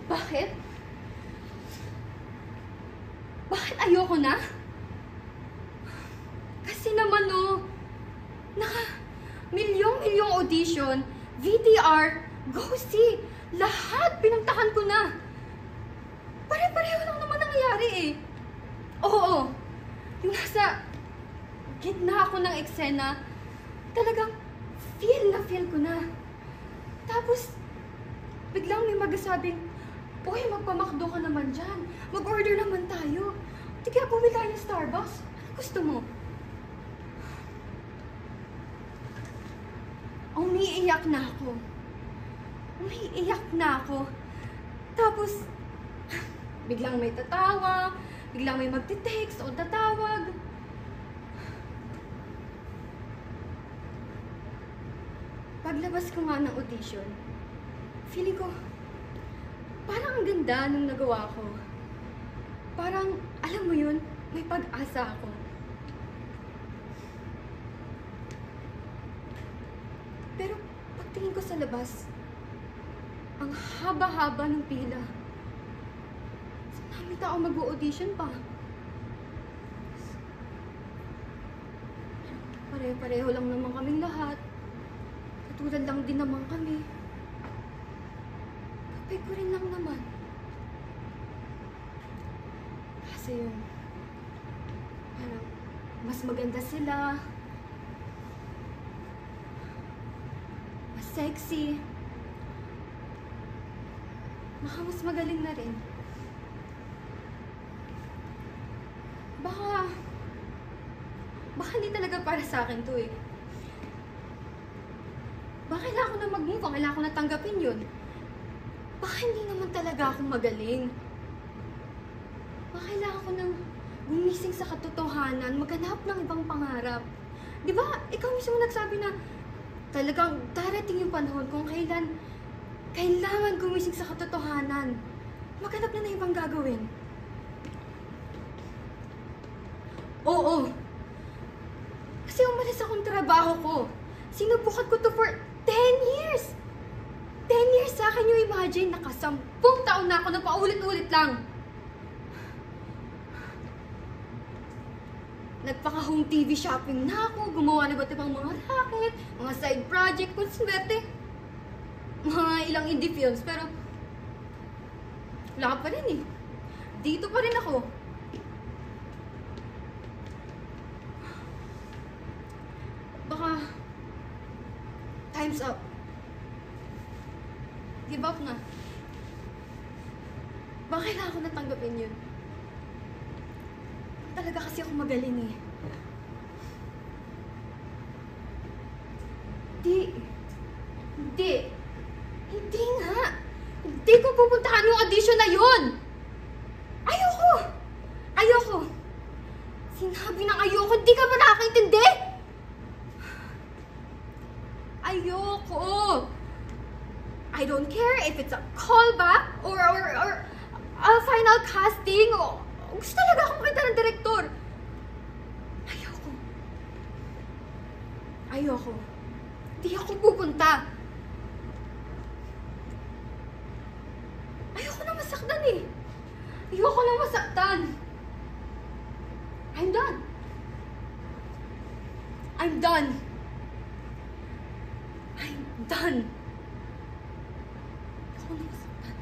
Bakit? Bakit ayoko na? Kasi naman milyong-milyong audition, VTR, GoSee, lahat pinuntahan ko na. Pare-pareho lang naman nangyayari eh. Oo, yung nasa gitna ako ng eksena, talagang feel na feel ko na. Tapos, biglang may magsasabing, uy, magpamakdo ka naman dyan. Mag-order naman tayo. Di kaya bumili tayo ng Starbucks. Ano gusto mo? Umiiyak na ako. Umiiyak na ako. Tapos, biglang may tatawa, biglang may magte-text o tatawag. Paglabas ko nga ng audition, feeling ko, parang ang ganda nung nagawa ko. Parang, alam mo yun, may pag-asa ako. Pero, pagtingin ko sa labas, ang haba-haba ng pila. Sa namin tao mag-audition pa. Pareho-pareho lang naman kaming lahat. Katulad lang din naman kami. Kapay ko rin lang naman. Kasi yun, parang mas maganda sila, mas sexy, baka mas magaling na rin. Baka hindi talaga para sa akin to eh. Baka kailangan ko na mag-move on, kailangan ko na tanggapin yun. Baka hindi naman talaga ako magaling. Baka kailangan ko nang gumising sa katotohanan, maghanap ng ibang pangarap. Di ba, ikaw mismo nagsabi na talagang darating yung panahon kung kailan kailangan gumising sa katotohanan. Maghanap na ng ibang gagawin. Oo. Kasi umalis akong trabaho ko. Sinubukan ko to for 10 years. 10 years sa akin yung imagine, naka-10 taon na ako na paulit-ulit lang. Nagpaka-home TV shopping na ako, gumawa na iba't ibang mga racket, mga side project, kung swerte. Mga ilang indie films, pero wala pa rin eh. Dito pa rin ako. Baka time's up. Give up na. Baka kailangan ko na tanggapin yun. Talaga kasi ako magaling eh. Hindi nga. Hindi ko pupuntahan yung audition na yun. Ayoko. Sinabi ng ayoko, hindi ka ba nakakaintindi? Ayoko. I don't care if it's a callback or a final casting. Gusto talaga akong makita ng direktor. Ayoko. Di ako pupunta. Ayoko na masaktan eh. Ayoko na masaktan. I'm done. I'm done. Ayoko na masaktan.